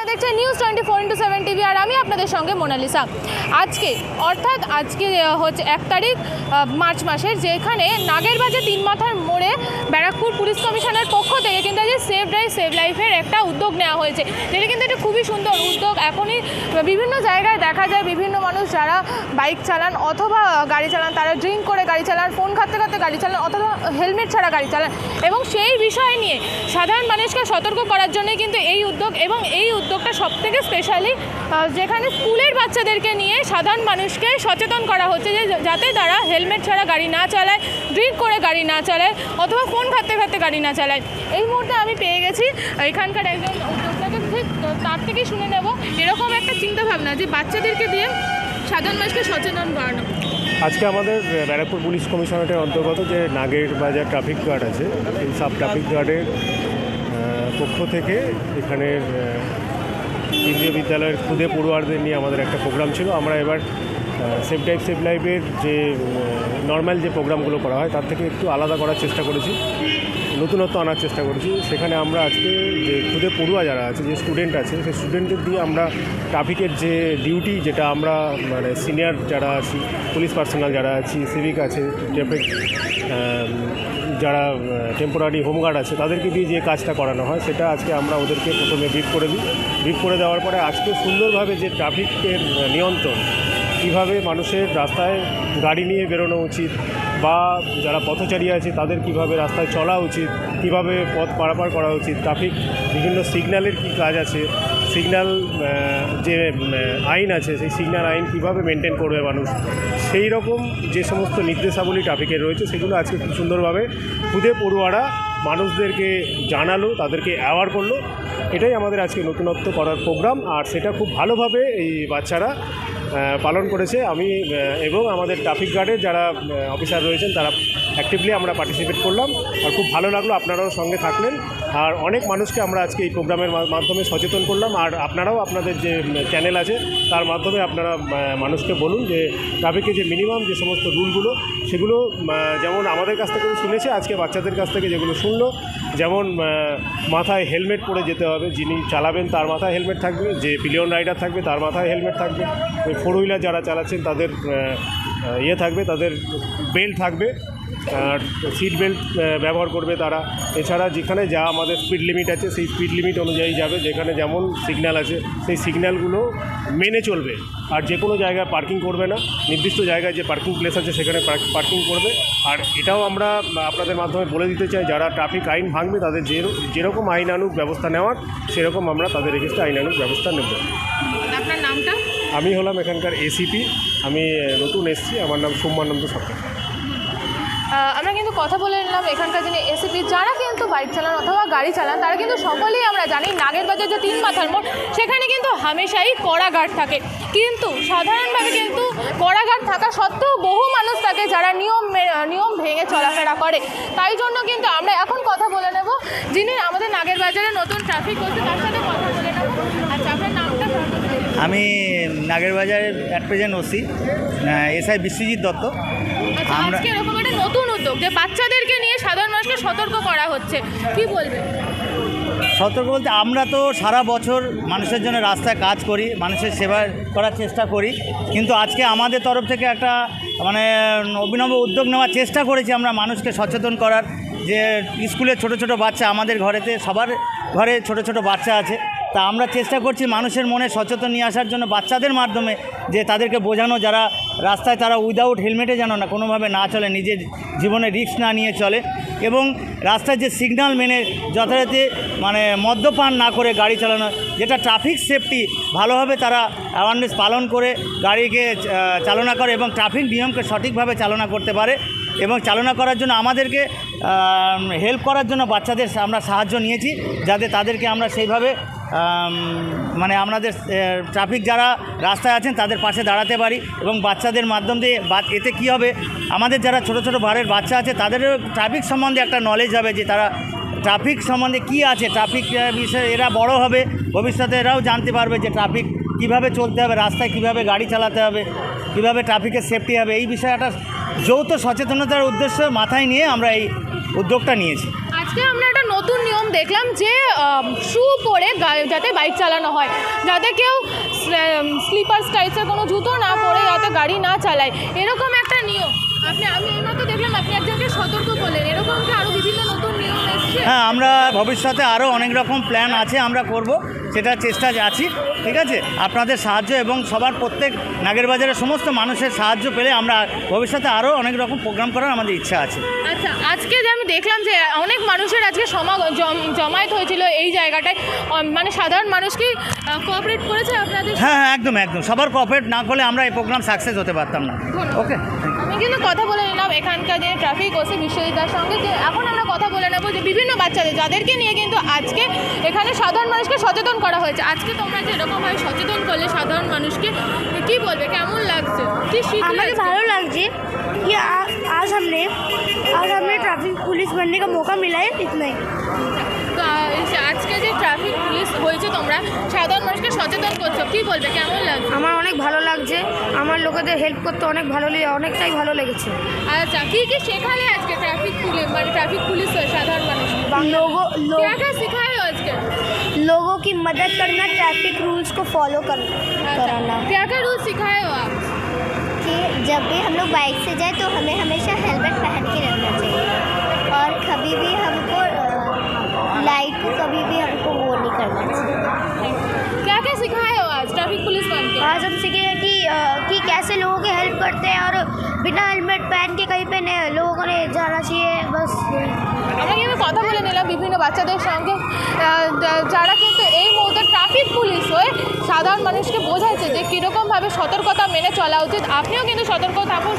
দেখছেন news 24x7 TV আর আমি আপনাদের সঙ্গে মোনালিসা। আজকে হচ্ছে 1 তারিখ মার্চ মাসের, যেখানে নাগেরবাজার 3 মাথার মোড়ে ব্যারাকপুর পুলিশ কমিশনের পক্ষ থেকে কিন্তু আজ সেভ ড্রাইভ সেভ লাইফের একটা উদ্যোগ নেওয়া হয়েছে। যেটা কিন্তু একটা খুবই সুন্দর উদ্যোগ। এখনই বিভিন্ন জায়গায় দেখা যায় বিভিন্ন মানুষ যারা বাইক চালান অথবা গাড়ি চালান, তারা ড্রিঙ্ক করে গাড়ি চালান, ফোন ঘাঁটতে ঘাঁটতে গাড়ি চালান অথবা হেলমেট ছাড়া গাড়ি চালান, এবং সেই বিষয় নিয়ে সাধারণ মানুষকে সতর্ক করার জন্যই কিন্তু এই উদ্যোগ। এবং এই উদ্যোগটা সবথেকে স্পেশালি যেখানে স্কুলের বাচ্চাদেরকে নিয়ে সাধারণ মানুষকে সচেতন করা হচ্ছে যে যাতে তারা হেলমেট ছাড়া গাড়ি না চালায়, ড্রিঙ্ক করে গাড়ি না চালায় অথবা ফোন ঘাঁটতে ঘাঁটতে গাড়ি না চালায়। এই মুহূর্তে আমি পেয়ে গেছি এখানকার একজন উদ্যোক্তাকে, ঠিক তার থেকেই শুনে নেব এরকম একটা চিন্তাভাবনা যে বাচ্চাদেরকে দিয়ে সাধারণ মানুষকে সচেতন করানো। আজকে আমাদের ব্যারাকপুর পুলিশ কমিশনারেটের অন্তর্গত যে নাগেরবাজার ট্রাফিক গার্ড আছে, এই সাব ট্রাফিক গার্ডের পক্ষ থেকে এখানের কেন্দ্রীয় বিদ্যালয়ের খুদে পড়ুয়ারদের নিয়ে আমাদের একটা প্রোগ্রাম ছিল। আমরা এবার সেভ ড্রাইভ সেভ লাইফের যে নর্মাল যে প্রোগ্রামগুলো করা হয় তার থেকে একটু আলাদা করার চেষ্টা করেছি, নতুনত্ব আনার চেষ্টা করেছি। সেখানে আমরা আজকে যে খুদে পড়ুয়া যারা আছে, যে স্টুডেন্ট আছে, সেই স্টুডেন্টদের দিয়ে আমরা ট্রাফিকের যে ডিউটি, যেটা আমরা মানে সিনিয়র যারা আছি, পুলিশ পার্সোনাল যারা আছি, সিভিক আছে, ট্রাফিক যারা টেম্পোরারি হোমগার্ড আছে, তাদেরকে দিয়ে যে কাজটা করানো হয় সেটা আজকে আমরা ওদেরকে প্রথমে ব্রিফ করে দিই। ব্রিফ করে দেওয়ার পরে আজকে সুন্দরভাবে যে ট্রাফিকের নিয়ন্ত্রণ, কীভাবে মানুষের রাস্তায় গাড়ি নিয়ে বেরোনো উচিত বা যারা পথচারী আছে তাদের কিভাবে রাস্তায় চলা উচিত, কিভাবে পথ পারাপার করা উচিত, ট্রাফিক বিভিন্ন সিগন্যালের কী কাজ আছে, সিগন্যাল যে আইন আছে সেই সিগন্যাল আইন কীভাবে মেনটেন করবে মানুষ, সেই রকম যে সমস্ত নির্দেশাবলী ট্রাফিকের রয়েছে সেগুলো আজকে খুব সুন্দরভাবে খুদে পড়ুয়ারা মানুষদেরকে জানালো, তাদেরকে অ্যাওয়ার করলো। এটাই আমাদের আজকে নতুনত্ব করার প্রোগ্রাম, আর সেটা খুব ভালোভাবে এই বাচ্চারা পালন করেছে। আমি এবং আমাদের ট্রাফিক গার্ডের যারা অফিসার রয়েছেন তারা অ্যাক্টিভলি আমরা পার্টিসিপেট করলাম, আর খুব ভালো লাগলো। আপনারাও সঙ্গে থাকলেন, আর অনেক মানুষকে আমরা আজকে এই প্রোগ্রামের মাধ্যমে সচেতন করলাম। আর আপনারাও আপনাদের যে চ্যানেল আছে তার মাধ্যমে আপনারা মানুষকে বলুন যে ট্রাফিকে যে মিনিমাম যে সমস্ত রুলগুলো, সেগুলো যেমন আমাদের কাছ থেকে শুনেছে, আজকে বাচ্চাদের কাছ থেকে যেগুলো শুনলো, যেমন মাথায় হেলমেট পরে যেতে হবে, যিনি চালাবেন তার মাথায় হেলমেট থাকবে, যে পিলিয়ন রাইডার থাকবে তার মাথায় হেলমেট থাকবে, ফোর হুইলার যারা চালাচ্ছেন তাদের থাকবে, তাদের বেল্ট থাকবে, আর সিট বেল্ট ব্যবহার করবে তারা। এছাড়া যেখানে যা আমাদের স্পিড লিমিট আছে সেই স্পিড লিমিট অনুযায়ী যাবে, যেখানে যেমন সিগন্যাল আছে সেই সিগন্যালগুলো মেনে চলবে। আর যে কোনো জায়গায় পার্কিং করবে না, নির্দিষ্ট জায়গায় যে পার্কিং প্লেস আছে সেখানে পার্কিং করবে। আর এটাও আমরা আপনাদের মাধ্যমে বলে দিতে চাই, যারা ট্রাফিক আইন ভাঙবে তাদের যেরকম আইনানুগ ব্যবস্থা নেওয়ার সেরকম আমরা তাদের এগেইনস্টে আইনানুগ ব্যবস্থা নেব। আপনার নামটা? আমি হলাম এখানকার এসিপি, আমি নতুন এসছি, আমার নাম সোমানন্দ সরকার। আমরা কিন্তু কথা বলে নিলাম এখানকার যিনি এসিপি, যারা কিন্তু বাইক চালান অথবা গাড়ি চালান তারা কিন্তু সকলেই আমরা জানি নাগেরবাজার যে 3 মাথার মোড়, সেখানে কিন্তু হামেশাই কড়া গার্ড থাকে। কিন্তু সাধারণভাবে কিন্তু কড়া গার্ড থাকা সত্ত্বেও বহু মানুষ থাকে যারা নিয়ম ভেঙে চলাফেরা করে। তাই জন্য কিন্তু আমরা এখন কথা বলে নেব যিনি আমাদের নাগেরবাজারে নতুন ট্রাফিক করছে, তার সাথে কথা বলে নেব। আচ্ছা, আপনার নামটা? আমি নাগেরবাজারের at present OC SI Biswajit Dutta. আমরা এরকম একটা নতুন উদ্যোগ যে বাচ্চাদেরকে নিয়ে সাধারণ মানুষকে সতর্ক করা হচ্ছে, কি বলবেন? সতর্ক বলতে, আমরা তো সারা বছর মানুষের জন্য রাস্তায় কাজ করি, মানুষের সেবা করার চেষ্টা করি, কিন্তু আজকে আমাদের তরফ থেকে একটা অভিনব উদ্যোগ নেওয়ার চেষ্টা করেছি আমরা মানুষকে সচেতন করার। যে স্কুলের ছোট ছোট বাচ্চা, আমাদের ঘরেতে সবার ঘরে ছোট ছোট বাচ্চা আছে, তা আমরা চেষ্টা করছি মানুষের মনে সচেতন নিয়ে আসার জন্য বাচ্চাদের মাধ্যমে, যে তাদেরকে বোঝানো যারা রাস্তায় তারা উইদাউট হেলমেটে যেন না কোনোভাবে না চলে, নিজের জীবনে রিস্ক না নিয়ে চলে, এবং রাস্তায় যে সিগন্যাল মেনে যথারীতি মদ্যপান না করে গাড়ি চালানো, যেটা ট্রাফিক সেফটি ভালোভাবে তারা অ্যাওয়ারনেস পালন করে গাড়িকে চালনা করে এবং ট্রাফিক নিয়মকে সঠিকভাবে চালনা করতে পারে। এবং চালনা করার জন্য আমাদেরকে হেল্প করার জন্য বাচ্চাদের আমরা সাহায্য নিয়েছি, যাতে তাদেরকে আমরা সেইভাবে আমাদের ট্রাফিক যারা রাস্তায় আছেন তাদের পাশে দাঁড়াতে পারি। এবং বাচ্চাদের মাধ্যম দিয়ে এতে কী হবে, আমাদের যারা ছোট ছোট ভাড়ের বাচ্চা আছে তাদেরও ট্রাফিক সম্বন্ধে একটা নলেজ হবে, যে তারা ট্রাফিক সম্বন্ধে কী আছে, ট্রাফিক বিষয়ে এরা বড় হবে, ভবিষ্যতে এরাও জানতে পারবে যে ট্রাফিক কীভাবে চলতে হবে, রাস্তায় কীভাবে গাড়ি চালাতে হবে, কীভাবে ট্রাফিকের সেফটি হবে। এই বিষয়ে একটা যৌথ সচেতনতার উদ্দেশ্য মাথায় নিয়ে আমরা এই উদ্যোগটা নিয়েছি। আজকে আজকে আমরা একটা নতুন নিয়ম দেখলাম যে শু পরে যাতে বাইক চালানো হয়, যাতে কেউ স্লিপার টাইপসের কোনো জুতো না পরে যাতে গাড়ি না চালায়, এরকম একটা নিয়ম। আমি এইমাত্র দেখলাম আপনি একজনকে সতর্ক করলেন, এরকম কি আরও বিভিন্ন নতুন নিয়ম এসছে? হ্যাঁ, আমরা ভবিষ্যতে আরও অনেক রকম প্ল্যান আছে, আমরা করব, সেটার চেষ্টা আছি। ঠিক আছে, আপনাদের সাহায্য এবং সবার প্রত্যেক নাগেরবাজারের সমস্ত মানুষের সাহায্য পেলে আমরা ভবিষ্যতে আরও অনেক রকম প্রোগ্রাম করার আমাদের ইচ্ছা আছে। আচ্ছা, আজকে যে আমি দেখলাম যে অনেক মানুষের আজকে জমায়েত হয়েছিল এই জায়গাটায়, মানে সাধারণ মানুষ কি কোঅপারেট করেছে আপনাদের? হ্যাঁ হ্যাঁ, একদম একদম, সবার কোঅপারেট না করলে আমরা এই প্রোগ্রাম সাকসেস হতে পারতাম না। ওকে, আমি কিন্তু কথা বলে নিলাম এখানকার যে ট্রাফিক ওসি বিশ্বজিতার সঙ্গে, যে এখন আমরা কথা বলে নেবো যে বিভিন্ন বাচ্চাদের যাদেরকে নিয়ে কিন্তু আজকে এখানে সাধারণ মানুষকে সচেতন করা হয়েছে। আজকে তোমরা যে এরকমভাবে সচেতন করলে সাধারণ মানুষকে, কি বলবে, কেমন লাগছে, কি শিখলে? हमें ভালো লাগছে कि आज हमने ट्रैफिक पुलिस बनने का मौका मिला है, इतना ही। তো আজকে যে ট্রাফিক পুলিশ হয়েছে তোমরা সাধারণ মানুষকে সচেতন করছো, কি বলবে, কেমন লাগছে? আমার অনেক ভালো লাগছে, আমার লোকেদের হেল্প করতে অনেকটাই ভালো লেগেছে। আচ্ছা, কি কি শেখালে আজকে ট্রাফিক পুলিশ হয়ে সাধারণ মানুষ? क्या क्या सिखाए हो आज के? लोगों की मदद करना, ट्रैफिक रूल्स को फॉलो कराना। क्या क्या रूल सिखाए हो आप? कि जब भी हम लोग बाइक से जाए तो हमें हमेशा हेलमेट पहन के रहना चाहिए और कभी भी हमको लाइट को कभी भी हमको वो नहीं करना चाहिए। क्या क्या सिखाए हो आज ट्रैफिक पुलिस बन के? आज हम सीखे कि कैसे लोगों की हेल्प करते हैं और बिना हेलमेट पहन के कहीं पे लोगों को नहीं जाना चाहिए, बस। আমরা কিন্তু কথা বলে নিলাম বিভিন্ন বাচ্চাদের সঙ্গে, যারা কিন্তু এই মুহূর্তে ট্রাফিক পুলিশ হয়ে সাধারণ মানুষকে বোঝাচ্ছে যে কীরকমভাবে সতর্কতা মেনে চলা উচিত। আপনিও কিন্তু সতর্ক থাকুন।